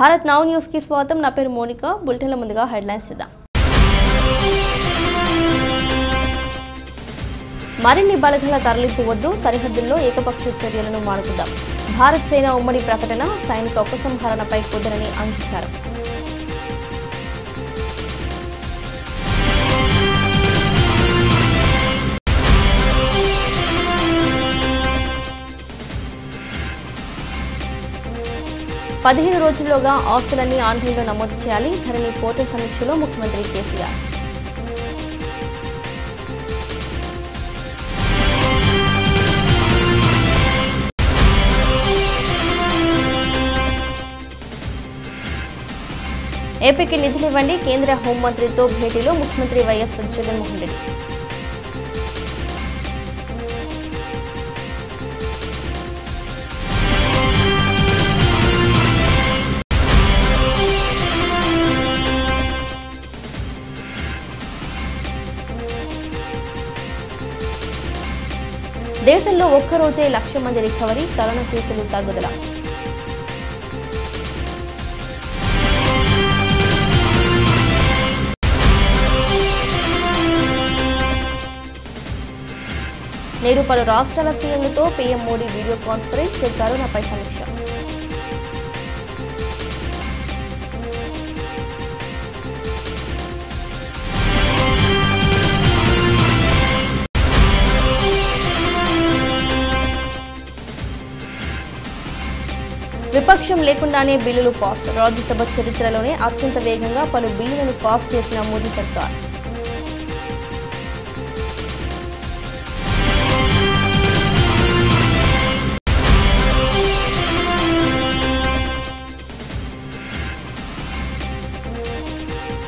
Bharat now news కి స్వాగతం. నా పేరు మోనికా. బులెటిన్ల ముందుగా హెడ్లైన్స్ చూద్దాం. మరిన్ని బలగాల తరలింపు వద్దు, సరిహద్దుల్లో ఏకపక్ష చర్యలను మానుకుందాం. భారత్ చైనా ఉమ్మడి ప్రకటన, సైనిక ఉపసంహరణపై కుదరని అంగీకారం. పదిహేను రోజుల్లోగా ఆస్తులన్నీ ఆన్లైన్లో నమోదు చేయాలి. ధరణి పోర్టల్ సమీక్షలో ముఖ్యమంత్రి కేసీఆర్. ఏపీకి నిధులివ్వండి, కేంద్ర హోంమంత్రితో భేటీలో ముఖ్యమంత్రి వైఎస్ జగన్మోహన్ రెడ్డి. దేశంలో ఒక్కరోజే 1,00,000 మంది రికవరీ, కరోనా కేసులు తగ్గుదల. నేడు పలు రాష్ట్రాల సీఎంలతో పీఎం మోడీ వీడియో కాన్ఫరెన్స్, కరోనాపై సమీక్ష. విపక్షం లేకుండానే బిల్లులు పాస్, రాజ్యసభ చరిత్రలోనే అత్యంత వేగంగా పలు బిల్లులను పాస్ చేసిన మోదీ సర్కార్.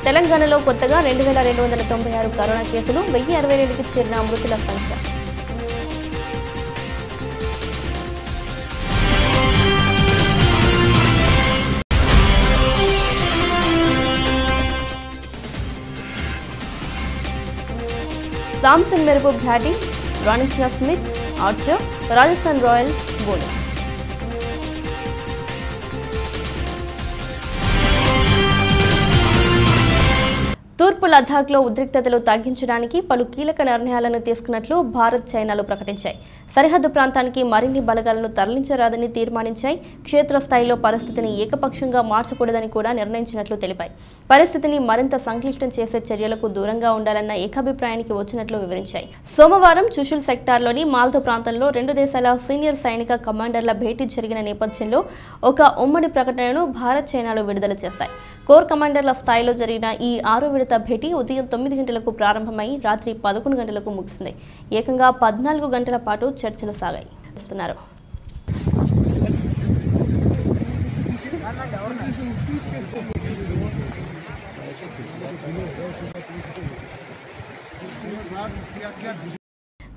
తెలంగాణలో కొత్తగా 2,296 కరోనా కేసులు, 1,062కి చేరిన మృతుల సంఖ్య. సామ్సన్ మెరుపు బ్యాటింగ్ రాణించిన Smith, Archer, Rajasthan Royals bowling. తూర్పు లద్దాఖ్లో ఉద్రిక్తతలు తగ్గించడానికి పలు కీలక నిర్ణయాలను తీసుకున్నట్లు భారత్ చైనాలు ప్రకటించాయి. సరిహద్దు ప్రాంతానికి మరిన్ని బలగాలను తరలించరాదని తీర్మానించాయి. క్షేత్రస్థాయిలో పరిస్థితిని ఏకపక్షంగా మార్చకూడదని కూడా నిర్ణయించినట్లు తెలిపాయి. పరిస్థితిని మరింత సంక్లిష్టం చేసే చర్యలకు దూరంగా ఉండాలన్న ఏకాభిప్రాయానికి వచ్చినట్లు వివరించాయి. సోమవారం చుషుల్ సెక్టార్లోని మాల్దో ప్రాంతంలో 2 దేశాల సీనియర్ సైనిక కమాండర్ల భేటీ జరిగిన నేపథ్యంలో ఒక ఉమ్మడి ప్రకటనను భారత్ చైనాలు విడుదల చేశాయి. కోర్ కమాండర్ల స్థాయిలో జరిగిన ఈ 6వ విడత భేటీ ఉదయం 9 గంటలకు ప్రారంభమై రాత్రి 11 గంటలకు ముగిసింది. ఏకంగా 14 గంటల పాటు చర్చలు సాగాయి.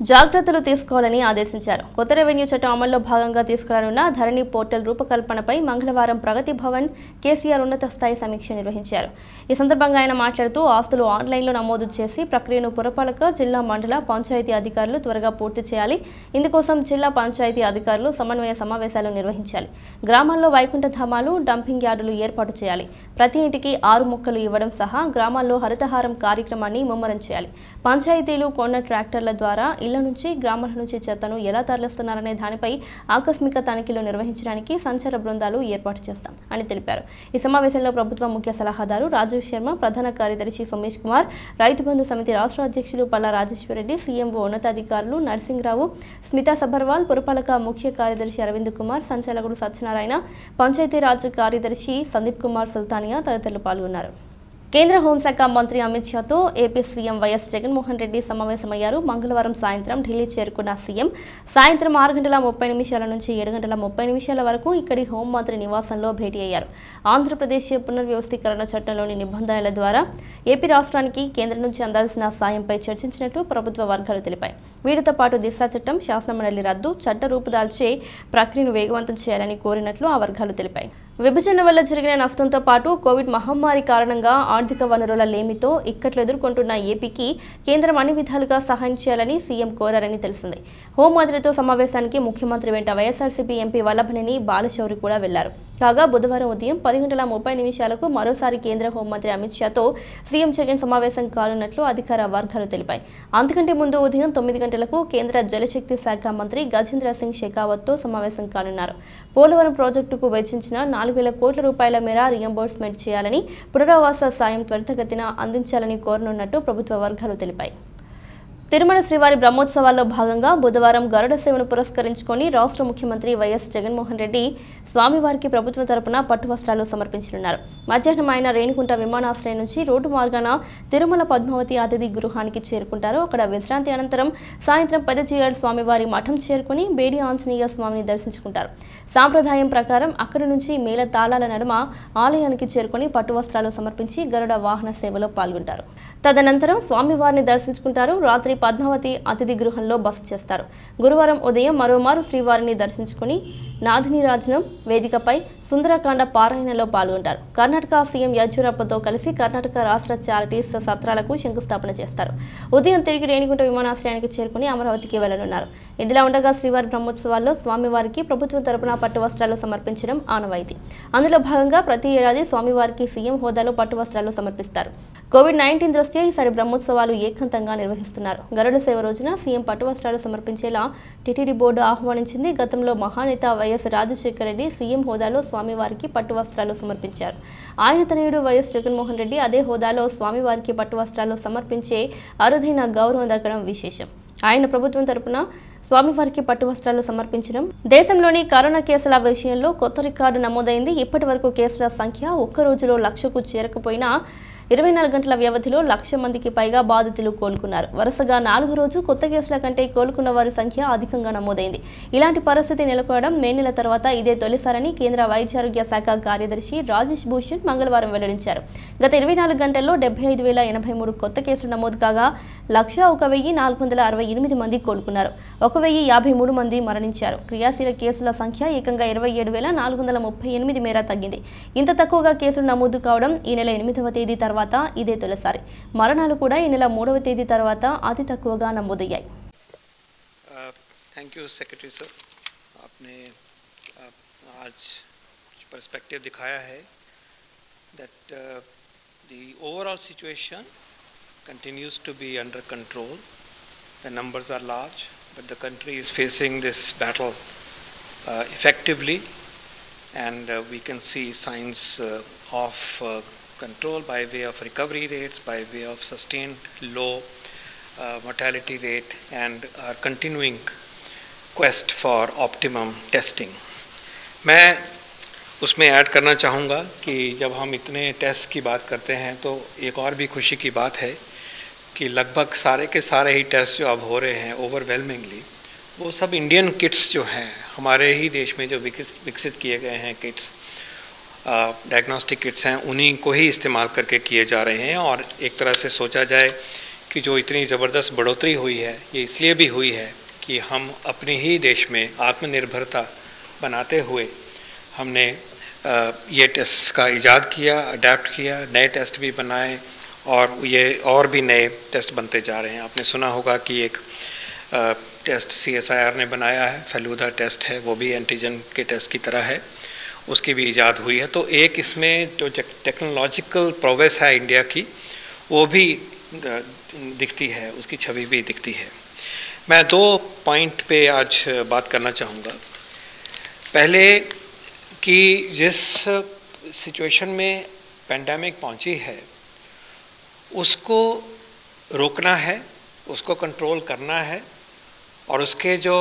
జాగ్రత్తలు తీసుకోవాలని ఆదేశించారు. కొత్త రెవెన్యూ చట్టం అమల్లో భాగంగా తీసుకురానున్న ధరణి పోర్టల్ రూపకల్పనపై మంగళవారం ప్రగతి భవన్ కేసీఆర్ ఉన్నత స్థాయి సమీక్ష నిర్వహించారు. ఈ సందర్భంగా ఆయన మాట్లాడుతూ ఆస్తులు ఆన్లైన్లో నమోదు చేసి ప్రక్రియను పురపాలక, జిల్లా, మండల, పంచాయతీ అధికారులు త్వరగా పూర్తి చేయాలి. ఇందుకోసం జిల్లా పంచాయతీ అధికారులు సమన్వయ సమావేశాలు నిర్వహించాలి. గ్రామాల్లో వైకుంఠధామాలు, డంపింగ్ యార్డులు ఏర్పాటు చేయాలి. ప్రతి ఇంటికి 6 మొక్కలు ఇవ్వడం సహా గ్రామాల్లో హరితహారం కార్యక్రమాన్ని ముమ్మరం చేయాలి. పంచాయతీలు కొన్న ట్రాక్టర్ల ద్వారా ఇళ్ల నుంచి, గ్రామాల నుంచి చెత్తను ఎలా తరలిస్తున్నారనే దానిపై ఆకస్మిక తనిఖీలు నిర్వహించడానికి సంచార బృందాలు ఏర్పాటు చేస్తాం అని తెలిపారు. ఈ సమావేశంలో ప్రభుత్వ ముఖ్య సలహాదారు రాజీవ్ శర్మ, ప్రధాన కార్యదర్శి సోమేష్ కుమార్, రైతు బంధు సమితి రాష్ట్ర అధ్యక్షులు పల్లా రాజేశ్వరరెడ్డి, సీఎంఓ ఉన్నతాధికారులు నర్సింగ్రావు, స్మితా సబర్వాల్, పురపాలక ముఖ్య కార్యదర్శి అరవింద్ కుమార్, సంచాలకుడు సత్యనారాయణ, పంచాయతీరాజ్ కార్యదర్శి సందీప్ కుమార్ సుల్తానియా తదితరులు పాల్గొన్నారు. కేంద్ర హోంశాఖ మంత్రి అమిత్ షాతో AP CM YS Jaganmohan Reddy సమావేశమయ్యారు. మంగళవారం సాయంత్రం ఢిల్లీ చేరుకున్న సీఎం సాయంత్రం 6:30 నుంచి 7:30 వరకు ఇక్కడి హోంమంత్రి నివాసంలో భేటీ అయ్యారు. ఆంధ్రప్రదేశ్ పునర్వ్యవస్థీకరణ చట్టంలోని నిబంధనల ద్వారా ఏపీ రాష్ట్రానికి కేంద్రం నుంచి అందాల్సిన సాయంపై చర్చించినట్టు ప్రభుత్వ వర్గాలు తెలిపాయి. వీటితో పాటు దిశ చట్టం, శాసనమండలి రద్దు, చట్ట రూపుదాల్చే ప్రక్రియను వేగవంతం చేయాలని కోరినట్లు ఆ వర్గాలు తెలిపాయి. విభజన వల్ల జరిగిన నష్టంతో పాటు కోవిడ్ మహమ్మారి కారణంగా ఆర్థిక వనరుల లేమితో ఇక్కట్లు ఎదుర్కొంటున్న ఏపీకి కేంద్రం అన్ని విధాలుగా సహాయం చేయాలని సీఎం కోరారని తెలిసింది. హోంమంత్రితో సమావేశానికి ముఖ్యమంత్రి వెంట వైఎస్ఆర్సీపీ ఎంపీ వల్లభనేని బాలశౌరి కూడా వెళ్లారు. కాగా బుధవారం ఉదయం 10:30 మరోసారి కేంద్ర హోంమంత్రి అమిత్ షాతో సీఎం జగన్ సమావేశం కానున్నట్లు అధికార వర్గాలు తెలిపాయి. అంతకంటే ముందు ఉదయం 9 గంటలకు కేంద్ర జలశక్తి శాఖ మంత్రి గజేంద్ర సింగ్ షెకావత్తో సమావేశం కానున్నారు. పోలవరం ప్రాజెక్టుకు వెచ్చించిన 4,000 కోట్ల రూపాయల మేర రీయింబర్స్మెంట్ చేయాలని, పునరావాస సాయం త్వరితగతిన అందించాలని కోరనున్నట్టు ప్రభుత్వ వర్గాలు తెలిపాయి. తిరుమల శ్రీవారి బ్రహ్మోత్సవాల్లో భాగంగా బుధవారం గరుడ సేవను పురస్కరించుకొని రాష్ట్ర ముఖ్యమంత్రి వైఎస్ జగన్మోహన్ రెడ్డి స్వామివారికి ప్రభుత్వం తరపున పట్టు వస్త్రాలు సమర్పించనున్నారు. మధ్యాహ్నం ఆయన రేణిగుంట విమానాశ్రయం నుంచి రోడ్డు మార్గాన తిరుమల పద్మావతి అతిథి గృహానికి చేరుకుంటారు. అక్కడ విశ్రాంతి అనంతరం సాయంత్రం పెదజీయాడు స్వామివారి మఠం చేరుకుని బేడి ఆంజనేయ స్వామిని దర్శించుకుంటారు. సాంప్రదాయం ప్రకారం అక్కడి నుంచి మేళ తాళాల నడుమ ఆలయానికి చేరుకుని పట్టు వస్త్రాలు సమర్పించి గరుడ వాహన సేవలో పాల్గొంటారు. తదనంతరం స్వామివారిని దర్శించుకుంటారు. రాత్రి పద్మావతి అతిథి గృహంలో బస చేస్తారు. గురువారం ఉదయం మరోమారు శ్రీవారిని దర్శించుకుని నాదినీరాజనం వేదికపై సుందరకాండ పారాయణలో పాల్గొంటారు. కర్ణాటక సీఎం యడ్యూరప్పతో కలిసి కర్ణాటక రాష్ట్ర చారిటీస్ సత్రాలకు శంకుస్థాపన చేస్తారు. ఉదయం తిరిగి రేణిగుంట విమానాశ్రయానికి చేరుకుని అమరావతికి వెళ్లనున్నారు. ఇదిలా ఉండగా శ్రీవారి బ్రహ్మోత్సవాల్లో స్వామివారికి ప్రభుత్వం తరపున పట్టు వస్త్రాలు సమర్పించడం ఆనవాయితీ. అందులో భాగంగా ప్రతి ఏడాది స్వామివారికి సీఎం హోదాలో పట్టు వస్త్రాలు సమర్పిస్తారు. కోవిడ్-19 దృష్ట్యా ఈసారి బ్రహ్మోత్సవాలు ఏకాంతంగా నిర్వహిస్తున్నారు. గరుడ సేవ రోజున సీఎం పట్టు వస్త్రాలు సమర్పించేలా టీటీడీ బోర్డు ఆహ్వానించింది. గతంలో మహానేత వైఎస్ రాజశేఖర రెడ్డి సీఎం హోదాలో స్వామివారికి పట్టు వస్త్రాలు సమర్పించారు. ఆయన తనయుడు వైఎస్ జగన్మోహన్ రెడ్డి అదే హోదాలో స్వామివారికి పట్టు వస్త్రాలు సమర్పించే అరుదైన గౌరవం దక్కడం విశేషం. ఆయన ప్రభుత్వం తరపున స్వామివారికి పట్టు వస్త్రాలు సమర్పించడం. దేశంలోని కరోనా కేసుల విషయంలో కొత్త రికార్డు నమోదైంది. ఇప్పటి వరకు కేసుల సంఖ్య ఒక్క రోజులో 1,00,000కు చేరకపోయినా 24 గంటల వ్యవధిలో 1,00,000 మందికి పైగా బాధితులు కోలుకున్నారు. వరుసగా 4వ రోజు కొత్త కేసుల కంటే కోలుకున్న వారి సంఖ్య అధికంగా నమోదైంది. ఇలాంటి పరిస్థితి నెలకొనడం మే నెల తర్వాత ఇదే తొలిసారని కేంద్ర వైద్యారోగ్య శాఖ కార్యదర్శి రాజేష్ భూషణ్ మంగళవారం వెల్లడించారు. గత 24 గంటల్లో 75,083 కొత్త కేసులు నమోదు కాగా 101,468 మంది కోలుకున్నారు. 1,053 మంది మరణించారు. క్రియాశీల కేసుల సంఖ్య ఏకంగా 27,438 మేర తగ్గింది. ఇంత తక్కువగా కేసులు నమోదు కావడం ఈ నెల 8వ తేదీ తర్వాత ఇదే తొలిసారి. మరణాలు కూడా ఈ నెల 3వ తేదీ తర్వాత అతి తక్కువగా నమోదయ్యాయి. थैंक यू सेक्रेटरी सर, आपने आज पर्सपेक्टिव दिखाया है that the overall situation continues to be under control. The numbers are large, but the country is facing this battle effectively, and we can see signs of control by way of recovery rates, by way of sustained low mortality rate, and our continuing quest for optimum testing. मैं उसमें add करना चाहूँगा कि जब हम इतने test की बात करते हैं तो एक और भी खुशी की बात है कि लगभग सारे के सारे ही टेस्ट जो अब हो रहे हैं ओवरवेलमिंगली, वो सब इंडियन किट्स जो हैं हमारे ही देश में जो विकसित किए गए हैं किट्स, डायग्नोस्टिक किट्स हैं, उन्हीं को ही इस्तेमाल करके किए जा रहे हैं. और एक तरह से सोचा जाए कि जो इतनी ज़बरदस्त बढ़ोतरी हुई है ये इसलिए भी हुई है कि हम अपने ही देश में आत्मनिर्भरता बनाते हुए हमने ये टेस्ट का इजाद किया, अडेप्ट किया, नए टेस्ट भी बनाए और ये और भी नए टेस्ट बनते जा रहे हैं. आपने सुना होगा कि एक टेस्ट CSIR ने बनाया है, फेलूदा टेस्ट है, वो भी एंटीजन के टेस्ट की तरह है, उसकी भी इजाद हुई है. तो एक इसमें जो टेक्नोलॉजिकल प्रोग्रेस है इंडिया की वो भी दिखती है, उसकी छवि भी दिखती है. मैं 2 पॉइंट पे आज बात करना चाहूँगा. पहले कि जिस सिचुएशन में पैंडेमिक पहुंची है उसको रोकना है, उसको कंट्रोल करना है और उसके जो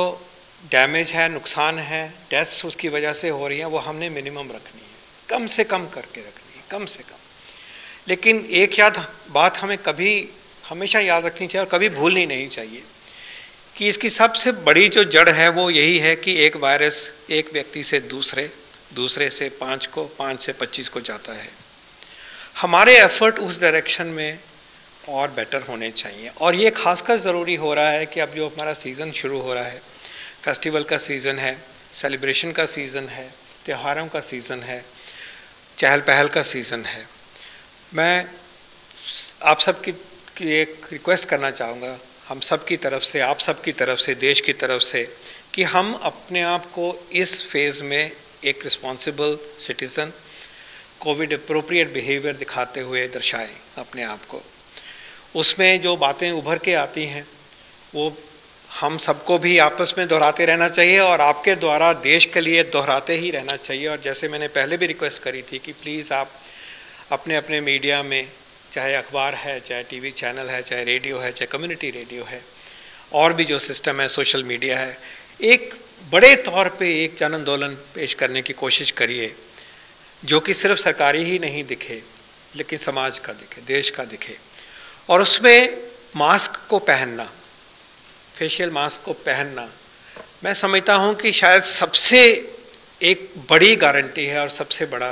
डैमेज है, नुकसान है, डेथ्स उसकी वजह से हो रही हैं वो हमने मिनिमम रखनी है, कम से कम करके रखनी है, कम से कम. लेकिन एक बात हमें कभी हमेशा याद रखनी चाहिए और कभी भूलनी नहीं चाहिए कि इसकी सबसे बड़ी जो जड़ है वो यही है कि एक वायरस एक व्यक्ति से दूसरे से 5 को, 5 से 25 को जाता है. हमारे एफर्ट उस डायरेक्शन में और बेटर होने चाहिए. और ये खासकर ज़रूरी हो रहा है कि अब जो हमारा सीज़न शुरू हो रहा है, फेस्टिवल का सीज़न है, सेलिब्रेशन का सीज़न है, त्योहारों का सीज़न है, चहल पहल का सीज़न है. मैं आप सब की एक रिक्वेस्ट करना चाहूँगा, हम सब की तरफ से, आप सब की तरफ से, देश की तरफ से, कि हम अपने आप को इस फेज़ में एक responsible citizen Covid appropriate behaviour दिखाते हुए दर्शाए अपने आप को। उसमें जो बातें उभर के आती हैं वो हम सबको भी आपस में दोहराते रहना चाहिए और आपके द्वारा देश के लिए दोहराते ही रहना चाहिए। और जैसे मैंने पहले भी रिक्वेस्ट करी थी कि प्लीज़ आप अपने अपने मीडिया में, चाहे अखबार है, चाहे टीवी चैनल है, चाहे रेडियो है, चाहे कम्युनिटी रेडियो है, और भी जो सिस्टम है, सोशल मीडिया है, एक बड़े तौर पे एक जन आंदोलन पेश करने की कोशिश करिए जो कि सिर्फ सरकारी ही नहीं दिखे लेकिन समाज का दिखे, देश का दिखे। और उसमें मास्क को पहनना, फेशियल मास्क को पहनना, मैं समझता हूं कि शायद सबसे एक बड़ी गारंटी है और सबसे बड़ा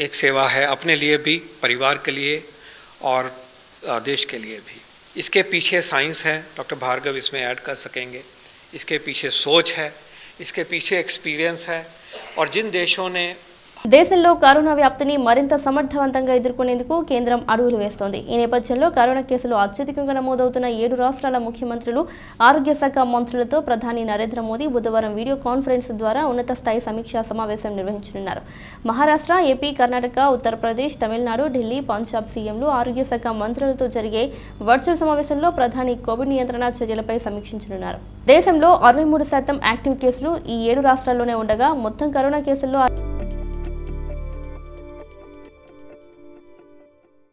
एक सेवा है अपने लिए भी, परिवार के लिए और देश के लिए भी। इसके पीछे साइंस है, डॉक्टर भार्गव इसमें ऐड कर सकेंगे। इसके पीछे सोच है, इसके पीछे एक्सपीरियंस है। और जिन देशों ने దేశంలో కరోనా వ్యాప్తిని మరింత సమర్థవంతంగా ఎదుర్కొనేందుకు కేంద్రం అడుగులు వేస్తోంది. ఈ నేపథ్యంలో కరోనా కేసులు అత్యధికంగా నమోదవుతున్న 7 రాష్ట్రాల ముఖ్యమంత్రులు, ఆరోగ్య శాఖ మంత్రులతో ప్రధాని నరేంద్ర మోదీ బుధవారం వీడియో కాన్ఫరెన్స్ ద్వారా ఉన్నత స్థాయి సమీక్షా సమావేశం నిర్వహించనున్నారు. మహారాష్ట్ర, ఏపీ, కర్ణాటక, ఉత్తరప్రదేశ్, తమిళనాడు, ఢిల్లీ, పంజాబ్ సీఎంలు, ఆరోగ్య శాఖ మంత్రులతో జరిగే వర్చువల్ సమావేశంలో ప్రధాని కోవిడ్ నియంత్రణ చర్యలపై సమీక్షించనున్నారు. దేశంలో 63% యాక్టివ్ కేసులు ఈ 7 రాష్ట్రాల్లోనే ఉండగా మొత్తం కరోనా కేసుల్లో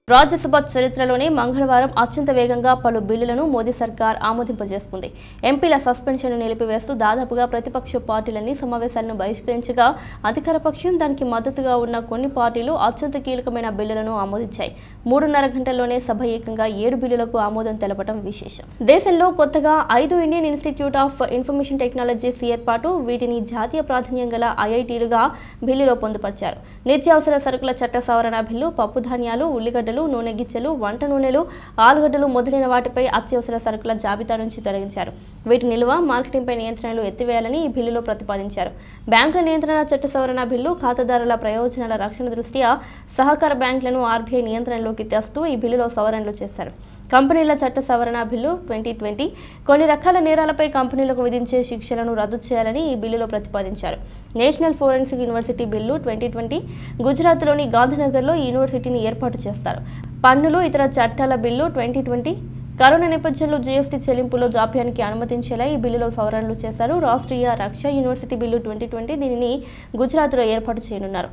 రాజ్యసభ చరిత్రలోనే మంగళవారం అత్యంత వేగంగా పలు బిల్లులను మోదీ సర్కార్ ఆమోదింపజేసుకుంది. ఎంపీల సస్పెన్షన్ను నిలిపివేస్తూ దాదాపుగా ప్రతిపక్ష పార్టీలన్నీ సమావేశాలను బహిష్కరించగా అధికార పక్షం, దానికి మద్దతుగా ఉన్న కొన్ని పార్టీలు అత్యంత కీలకమైన బిల్లులను ఆమోదించాయి. 3.5 గంటల్లోనే సభ ఏకంగా 7 బిల్లులకు ఆమోదం తెలపడం విశేషం. దేశంలో కొత్తగా 5 Indian institute of information technologies ఏర్పాటు, వీటిని జాతీయ ప్రాధాన్యం గల ఐఐటీలుగా బిల్లులో పొందుపరిచారు. నిత్యావసర సరుకుల చట్ట సవరణ బిల్లు, పప్పు ధాన్యాలు, ఉల్లిగడ్డలు, నూనె గిచ్చెలు, వంట నూనెలు, ఆలుగడ్డలు మొదలైన వాటిపై అత్యవసర సరుకుల జాబితా నుంచి తొలగించారు. వీటి నిల్వ, మార్కెటింగ్పై నియంత్రణలు ఎత్తివేయాలని ఈ బిల్లులో ప్రతిపాదించారు. బ్యాంకుల నియంత్రణ చట్ట సవరణ బిల్లు, ఖాతాదారుల ప్రయోజనాల రక్షణ దృష్ట్యా సహకార బ్యాంకులను ఆర్బీఐ నియంత్రణలోకి తెస్తూ ఈ బిల్లులో సవరణలు చేశారు. కంపెనీల చట్ట సవరణ బిల్లు 2020 కొన్ని రకాల నేరాలపై కంపెనీలకు విధించే శిక్షలను రద్దు చేయాలని ఈ బిల్లులో ప్రతిపాదించారు. నేషనల్ ఫోరెన్సిక్ యూనివర్సిటీ బిల్లు 2020 గుజరాత్లోని గాంధీనగర్లో ఈ యూనివర్సిటీని ఏర్పాటు చేస్తారు. పన్నులు, ఇతర చట్టాల బిల్లు 2020 కరోనా నేపథ్యంలో జీఎస్టీ చెల్లింపులో జాప్యానికి అనుమతించేలా ఈ బిల్లులో సవరణలు చేశారు. రాష్ట్రీయ రక్షా యూనివర్సిటీ బిల్లు 2020 దీనిని గుజరాత్లో ఏర్పాటు చేయనున్నారు.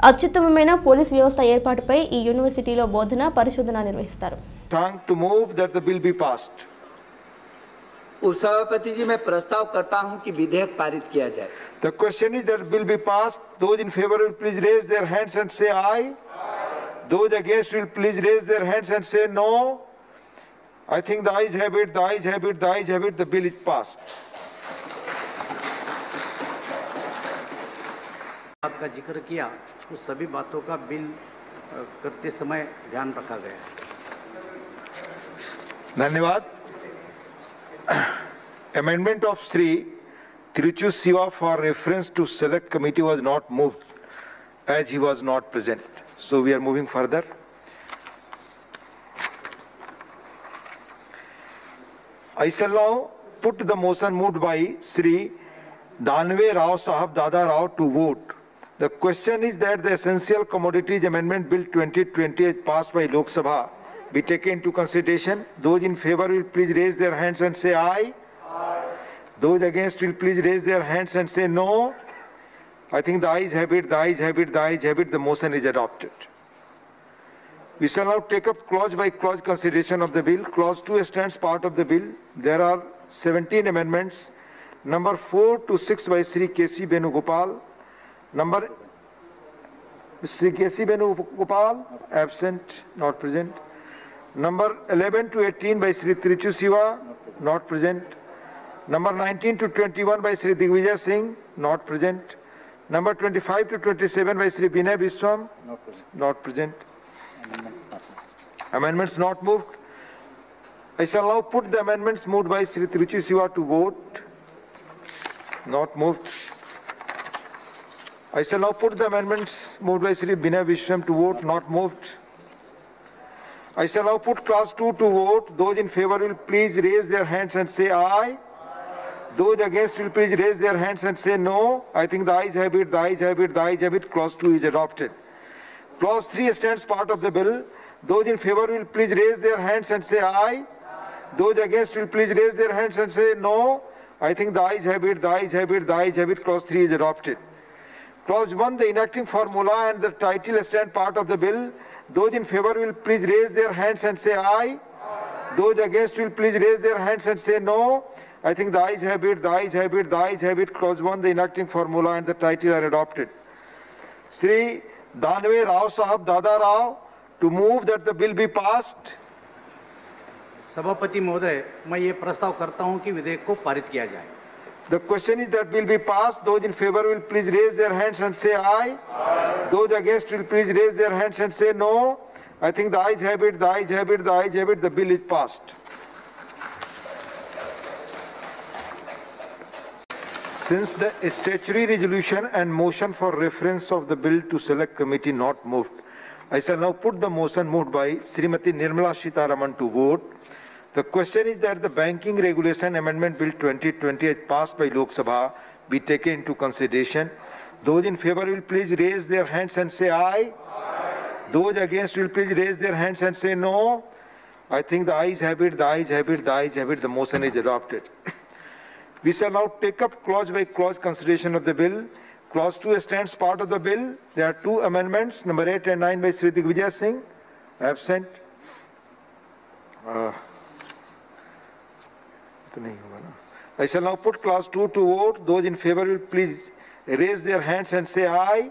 అత్యుత్తమమైన పోలీస్ వ్యవస్థ ఏర్పాటుపై ఈ యూనివర్సిటీలో బోధన, పరిశోధన నిర్వహిస్తారు. To move that the bill be passed. उपसभापति जी, मैं प्रस्ताव करता हूं कि विधेयक पारित किया जाए. The question is that bill be passed. Those in favor will please raise their hands and say aye. Those against will please raise their hands and say no. I think the ayes have it, the ayes have it, the ayes have it. The bill is passed. बात का जिक्र किया, उस सभी बातों का bill करते समय ध्यान रखा गया. धन्यवाद. Amendment of Sri Tiruchu Siva for reference to select committee was not moved as he was not present. So we are moving further. I shall now put the motion moved by Sri Danve Rao Sahab Dada Rao to vote. The question is that the Essential Commodities Amendment Bill 2020 as passed by Lok Sabha be taken into consideration. Those in favor will please raise their hands and say aye. Aye. Those against will please raise their hands and say no. I think the ayes have it, the ayes have it, the ayes have it. The motion is adopted. We shall now take up clause by clause consideration of the bill. Clause 2 stands part of the bill. There are 17 amendments. Number 4 to 6 by Sri K.C. Venugopal. Number Sri K.C. Venugopal, absent, not present. Number 11 to 18 by Sri Tiruchu Siva, not present. Number 19 to 21 by Sri Digvijay Singh, not present. Number 25 to 27 by Sri Binay Biswam, not present. Amendments not moved. I shall now put the amendments moved by Sri Tiruchu Siva to vote. Not moved. I shall now put the amendments moved by Sri Binay Biswam to vote. Not moved. I shall now put clause 2 to vote. Those in favor will please raise their hands and say aye. Those against will please raise their hands and say no. I think the ayes have it, the ayes have it, the ayes have it. Clause 2 is adopted. Clause 3 stands part of the bill. Those in favor will please raise their hands and say aye. Those against will please raise their hands and say no. I think the ayes have it, the ayes have it, the ayes have it. Clause 3 is adopted. Clause 1, the enacting formula and the title stand part of the bill. Those in favor will please raise their hands and say aye. Those against will please raise their hands and say no. I think the ayes have it, the ayes have it, the ayes have it. Clause 1, the enacting formula and the title are adopted. Sri Danve Rao Sahab Dada Rao to move that the bill be passed. सभापति महोदय, मैं ये प्रस्ताव करता हूं कि विधेयक को पारित किया जाए. The question is that bill be passed. Those in favor will please raise their hands and say aye. Those against will please raise their hands and say no. I think the ayes have it, the ayes have it, the ayes have it. The bill is passed. Since the statutory resolution and motion for reference of the bill to select committee not moved, I shall now put the motion moved by Srimati Nirmala Sitharaman to vote. The question is that the Banking Regulation Amendment Bill 2020 as passed by Lok Sabha be taken into consideration. Those in favor will please raise their hands and say aye. Those against will please raise their hands and say no. I think the ayes have it, the ayes have it, the ayes have it. The motion is adopted. We shall now take up clause by clause consideration of the bill. Clause 2 stands part of the bill. There are two amendments, number 8 and 9 by Sri Digvijay Singh, absent. I shall now put clause 2 to vote. Those in favor will please raise their hands and say aye.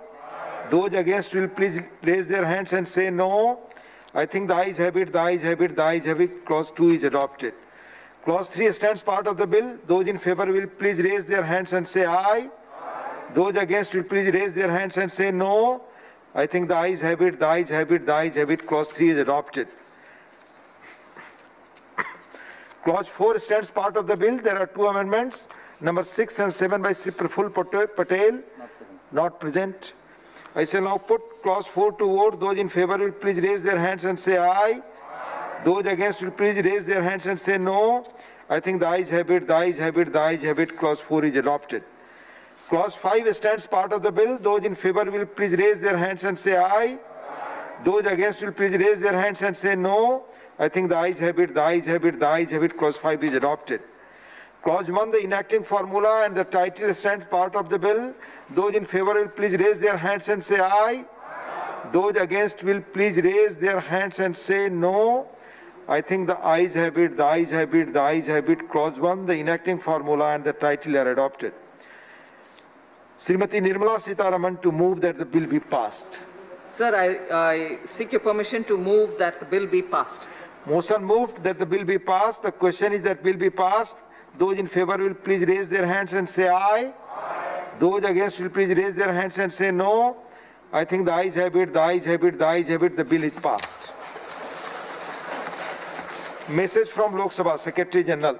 Those against will please raise their hands and say no. I think the ayes have it, the ayes have it, the ayes have it. Clause 2 is adopted. Clause 3 stands part of the bill. Those in favor will please raise their hands and say aye. Those against will please raise their hands and say no. I think the ayes have it, the ayes have it, the ayes have it. Clause 3 is adopted. Clause 4 stands part of the bill. There are two amendments, number 6 and 7 by Sri Praful Patel, not present. I shall now put clause 4 to vote. Those in favor will please raise their hands and say aye. Those against will please raise their hands and say no. I think the ayes have it, the ayes have it, the ayes have it. Clause 4 is adopted. Clause 5 stands part of the bill. Those in favor will please raise their hands and say aye. Those against will please raise their hands and say no. I think the ayes have it, the ayes have it, the ayes have it. Clause 5 is adopted. Clause 1, the enacting formula and the title stands part of the bill. Those in favor will please raise their hands and say aye. Those against will please raise their hands and say no. I think the ayes have it, the ayes have it, the ayes have it. Clause 1, the enacting formula and the title are adopted. Srimati Nirmala Sitharaman to move that the bill be passed. Sir, I seek your permission to move that the bill be passed. Motion moved that the bill be passed. The question is that bill be passed. Those in favor will please raise their hands and say aye. Those against will please raise their hands and say no. I think the ayes have it, the ayes have it, the ayes have it. The bill is passed. Message from Lok Sabha, Secretary General.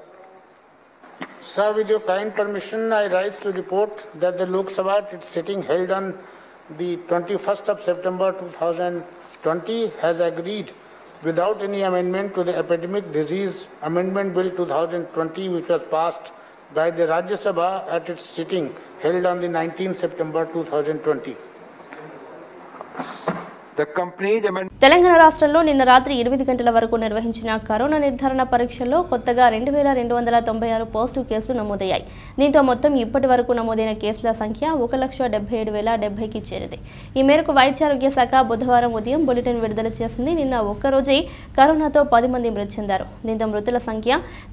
Sir, with your kind permission, I rise to report that the Lok Sabha at its sitting held on the 21st of September 2020 has agreed without any amendment to the Epidemic Disease Amendment Bill 2020, which was passed by the Rajya Sabha at its sitting held on the 19th September 2020. The company's amendment. Telangana రాష్ట్రంలో నిన్న రాత్రి 8 గంటల వరకు నిర్వహించిన corona నిర్ధారణ పరీక్షల్లో కొత్తగా 2296 positive కేసులు నమోదయ్యాయి. దీంతో మొత్తం ఇప్పటి వరకు నమోదైన కేసుల సంఖ్య 1,77,070కి చేరింది. ఈ మేరకు వైద్యారోగ్య శాఖ బుధవారం ఉదయం బులెటిన్ విడుదల చేసింది. నిన్న ఒక్కరోజే కరోనాతో 10 మంది మృతి చెందారు. దీంతో మృతుల సంఖ్య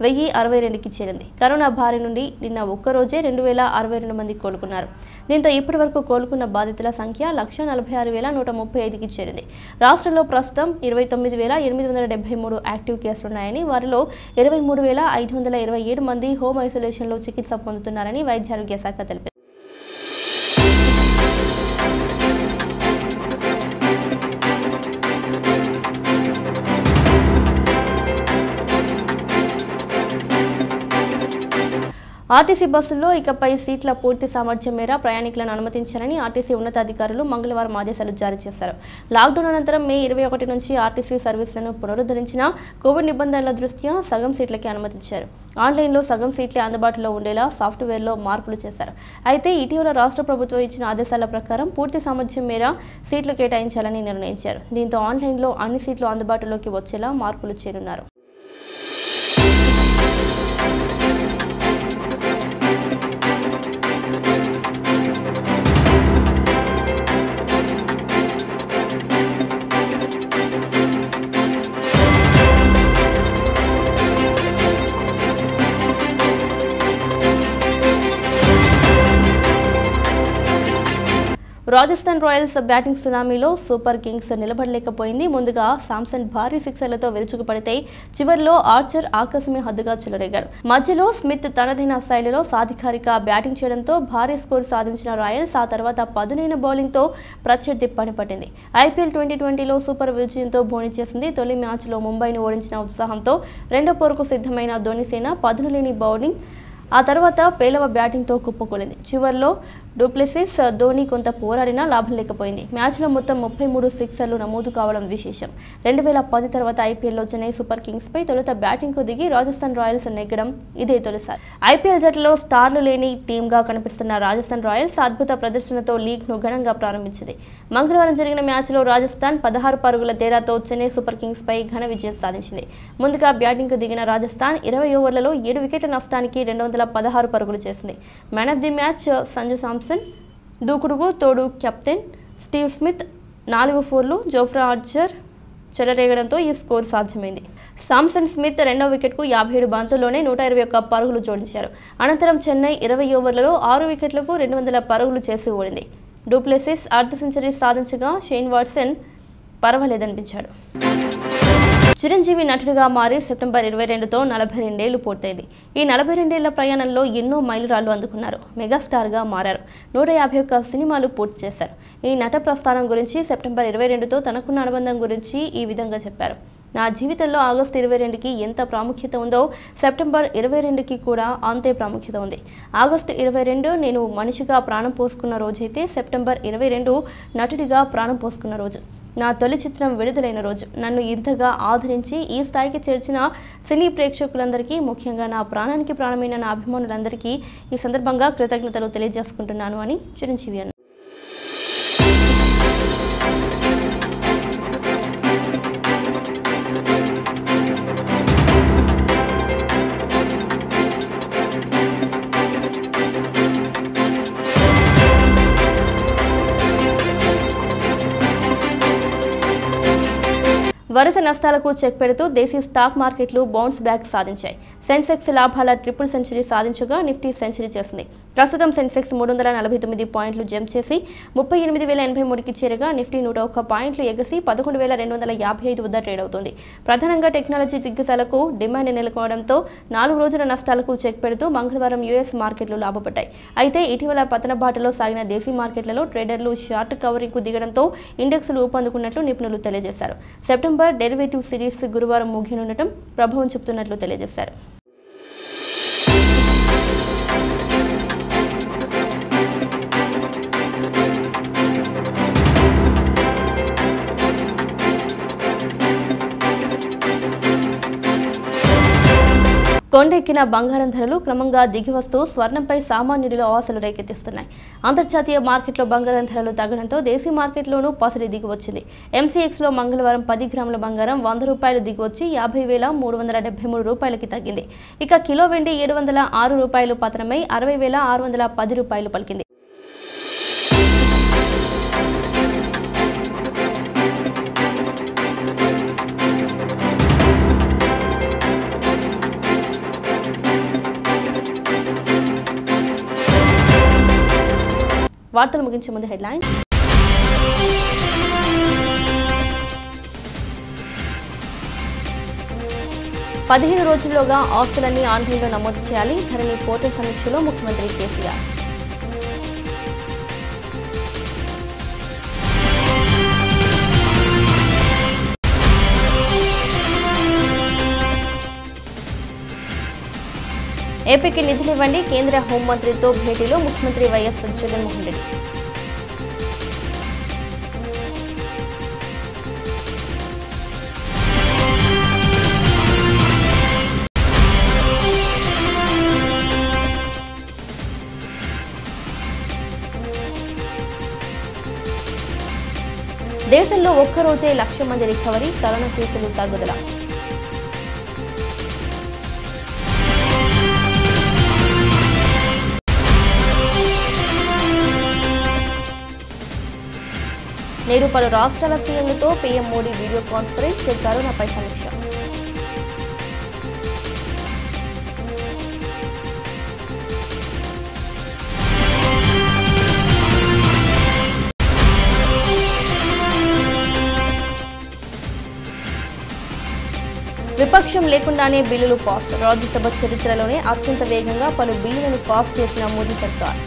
1062కి చేరింది. కరోనా బారి నుండి నిన్న ఒక్కరోజే 2062 మంది కోలుకున్నారు. దీంతో ఇప్పటి వరకు కోలుకున్న బాధితుల సంఖ్య 1,46,135కి చేరింది. రాష్ట్రంలో ప్రస్తుతం 29,873 యాక్టివ్ కేసులున్నాయని, వారిలో 23,527 మంది హోమ్ ఐసోలేషన్లో చికిత్స పొందుతున్నారని వైద్యారోగ్య శాఖ తెలిపింది. ఆర్టీసీ బస్సుల్లో ఇకపై సీట్ల పూర్తి సామర్థ్యం మేర ప్రయాణికులను అనుమతించారని ఆర్టీసీ ఉన్నతాధికారులు మంగళవారం ఆదేశాలు జారీ చేశారు. లాక్డౌన్ అనంతరం మే 21 నుంచి ఆర్టీసీ సర్వీసులను పునరుద్ధరించిన కోవిడ్ నిబంధనల దృష్ట్యా సగం సీట్లకే అనుమతించారు. ఆన్లైన్లో సగం సీట్లే అందుబాటులో ఉండేలా సాఫ్ట్వేర్లో మార్పులు చేశారు. అయితే ఇటీవల రాష్ట్ర ప్రభుత్వం ఇచ్చిన ఆదేశాల ప్రకారం పూర్తి సామర్థ్యం మేర సీట్లు కేటాయించాలని నిర్ణయించారు. దీంతో ఆన్లైన్లో అన్ని సీట్లు అందుబాటులోకి వచ్చేలా మార్పులు చేయనున్నారు. రాజస్థాన్ రాయల్స్ బ్యాటింగ్ సునామీలో సూపర్ కింగ్స్ నిలబడలేకపోయింది. ముందుగా శాంసన్ భారీ సిక్సర్లతో విరుచుకుపడితే చివర్లో ఆర్చర్ ఆకాశమే హద్దుగా చెలరేగాడు. మధ్యలో స్మిత్ తనదైన శైలిలో సాధికారిక బ్యాటింగ్ చేయడంతో భారీ స్కోర్ సాధించిన రాయల్స్ ఆ తర్వాత పదునైన బౌలింగ్తో ప్రత్యర్థి పనిపట్టింది. ఐపీఎల్ 2020లో సూపర్ విజయంతో బోణి చేసింది. తొలి మ్యాచ్లో ముంబైని ఓడించిన ఉత్సాహంతో రెండో పోరుకు సిద్ధమైన ధోనీసేన పదునులేని బౌలింగ్ ఆ తర్వాత పేలవ బ్యాటింగ్తో కుప్పకూలింది. చివర్లో డూప్లెసిస్ ధోనీ కొంత పోరాడినా లాభం లేకపోయింది. మ్యాచ్లో మొత్తం 33 సిక్సర్లు నమోదు కావడం విశేషం. 2010 తర్వాత ఐపీఎల్లో చెన్నై సూపర్ కింగ్స్పై తొలుత బ్యాటింగ్కు దిగి రాజస్థాన్ రాయల్స్ నెగ్గడం ఇదే తొలిసారి. ఐపీఎల్ జట్టులో స్టార్లు లేని టీమ్గా కనిపిస్తున్న రాజస్థాన్ రాయల్స్ అద్భుత ప్రదర్శనతో లీగ్ను ఘనంగా ప్రారంభించింది. మంగళవారం జరిగిన మ్యాచ్లో రాజస్థాన్ 16 పరుగుల తేడాతో చెన్నై సూపర్ కింగ్స్పై ఘన విజయం సాధించింది. ముందుగా బ్యాటింగ్కు దిగిన రాజస్థాన్ 20 ఓవర్లలో 7 వికెట్ల నష్టానికి 216 పరుగులు చేసింది. Man of the match Sanju Samson, దూకుడుకు తోడు కెప్టెన్ స్టీవ్ స్మిత్ 4 ఫోర్లు, జోఫ్రా ఆర్చర్ చెలరేగడంతో ఈ స్కోర్ సాధ్యమైంది. శాంసన్ స్మిత్ రెండవ వికెట్కు 57 బంతుల్లోనే 121 పరుగులు జోడించారు. అనంతరం చెన్నై 20 ఓవర్లలో 6 వికెట్లకు 200 పరుగులు చేసి ఓడింది. డూప్లెసిస్ అర్ధ సెంచరీ సాధించగా షేన్ వాట్సన్ పర్వాలేదనిపించాడు. చిరంజీవి నటుడిగా మారి సెప్టెంబర్ 22తో 42 ఏళ్లు పూర్తయింది. ఈ 42 ఏళ్ల ప్రయాణంలో ఎన్నో మైలురాళ్లు అందుకున్నారు. మెగాస్టార్గా మారారు. 151 సినిమాలు పూర్తి చేశారు. ఈ నట ప్రస్థానం గురించి సెప్టెంబర్ 22తో తనకున్న అనుబంధం గురించి ఈ విధంగా చెప్పారు. నా జీవితంలో ఆగస్టు 22కి ఎంత ప్రాముఖ్యత ఉందో సెప్టెంబర్ 22కి కూడా అంతే ప్రాముఖ్యత ఉంది. ఆగస్టు 22 నేను మనిషిగా ప్రాణం పోసుకున్న రోజైతే సెప్టెంబర్ 22 నటుడిగా ప్రాణం పోసుకున్న రోజు. నా తొలి చిత్రం విడుదలైన రోజు. నన్ను ఇంతగా ఆదరించి ఈ స్థాయికి చేర్చిన సినీ ప్రేక్షకులందరికీ, ముఖ్యంగా నా ప్రాణానికి ప్రాణమైన నా అభిమానులందరికీ ఈ సందర్భంగా కృతజ్ఞతలు తెలియజేసుకుంటున్నాను అని చిరంజీవి అన్నారు. వరుస నష్టాలకు చెక్ పెడుతూ దేశీ స్టాక్ మార్కెట్లు బౌన్స్ బ్యాక్ సాధించాయి. సెన్సెక్స్ లాభాల ట్రిపుల్ సెంచరీ సాధించగా నిఫ్టీ సెంచరీ చేసింది. ప్రస్తుతం సెన్సెక్స్ 349 పాయింట్లు జంప్ చేసి 38,083కి చేరగా నిఫ్టీ 101 పాయింట్లు ఎగసి 11,255 వద్ద ట్రేడ్ అవుతుంది. ప్రధానంగా టెక్నాలజీ దిగ్గజాలకు డిమాండ్ నెలకొనడంతో 4 రోజుల నష్టాలకు చెక్ పెడుతూ మంగళవారం యుఎస్ మార్కెట్లు లాభపడ్డాయి. అయితే ఇటీవల పతన బాటలో సాగిన దేశీ మార్కెట్లలో ట్రేడర్లు షార్ట్ కవరింగ్కు దిగడంతో ఇండెక్స్లు ఊపందుకున్నట్లు నిపుణులు తెలియజేశారు. సెప్టెంబర్ డెరివేటివ్ సిరీస్ గురువారం ముగియనుండటం ప్రభావం చూపుతున్నట్లు తెలియజేశారు. కొండెక్కిన బంగారం ధరలు క్రమంగా దిగివస్తూ స్వర్ణంపై సామాన్యుడిలో ఆశలు రేకెత్తిస్తున్నాయి. అంతర్జాతీయ మార్కెట్లో బంగారం ధరలు తగ్గడంతో దేశీ మార్కెట్లోనూ పసరి దిగివచ్చింది. ఎంసీఎక్స్లో మంగళవారం 10 గ్రాముల బంగారం ₹100 దిగివచ్చి 50,373 రూపాయలకి తగ్గింది. ఇక కిలో వెండి ₹706 పతనమై 60,610 పలికింది. వార్తలు ముగించే ముందు హెడ్లైన్. 15 రోజుల్లోగా ఆస్తులన్నీ ఆన్లైన్లో నమోదు చేయాలి. ధరణి పోర్టల్ సమీక్షలో ముఖ్యమంత్రి కేసీఆర్. ఏపీకి నిధులివ్వండి కేంద్ర హోంమంత్రితో భేటీలో ముఖ్యమంత్రి వైఎస్ జగన్మోహన్ రెడ్డి. దేశంలో ఒక్కరోజే 1,00,000 మంది రికవరీ, కరోనా కేసులు తగ్గుదల. నేడు పలు రాష్ట్రాల సీఎంలతో పీఎం మోడీ వీడియో కాన్ఫరెన్స్, కరోనాపై సమీక్ష. విపక్షం లేకుండానే బిల్లులు పాస్, రాజ్యసభ చరిత్రలోనే అత్యంత వేగంగా పలు బిల్లులను పాస్ చేసిన మోదీ సర్కార్.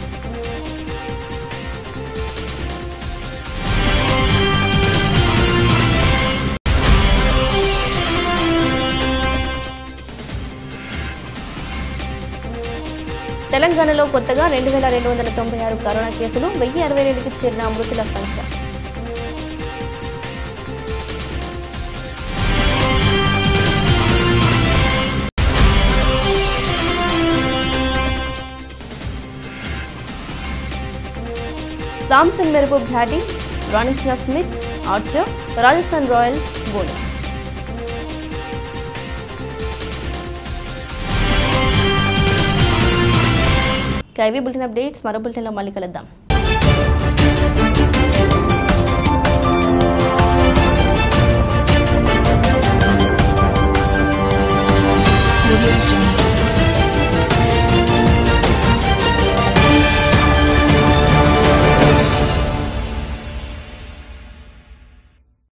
తెలంగాణలో కొత్తగా 2,296 కరోనా కేసులు, 1,062కి చేరిన మృతుల సంఖ్య. సామ్సన్ మెరుపు బ్యాటింగ్ రాణించిన Smith, Archer, Rajasthan Royals bowling. కైవీ బులెటిన్ అప్డేట్స్ మరో బులెటిన్లో మళ్ళీ కలుద్దాం.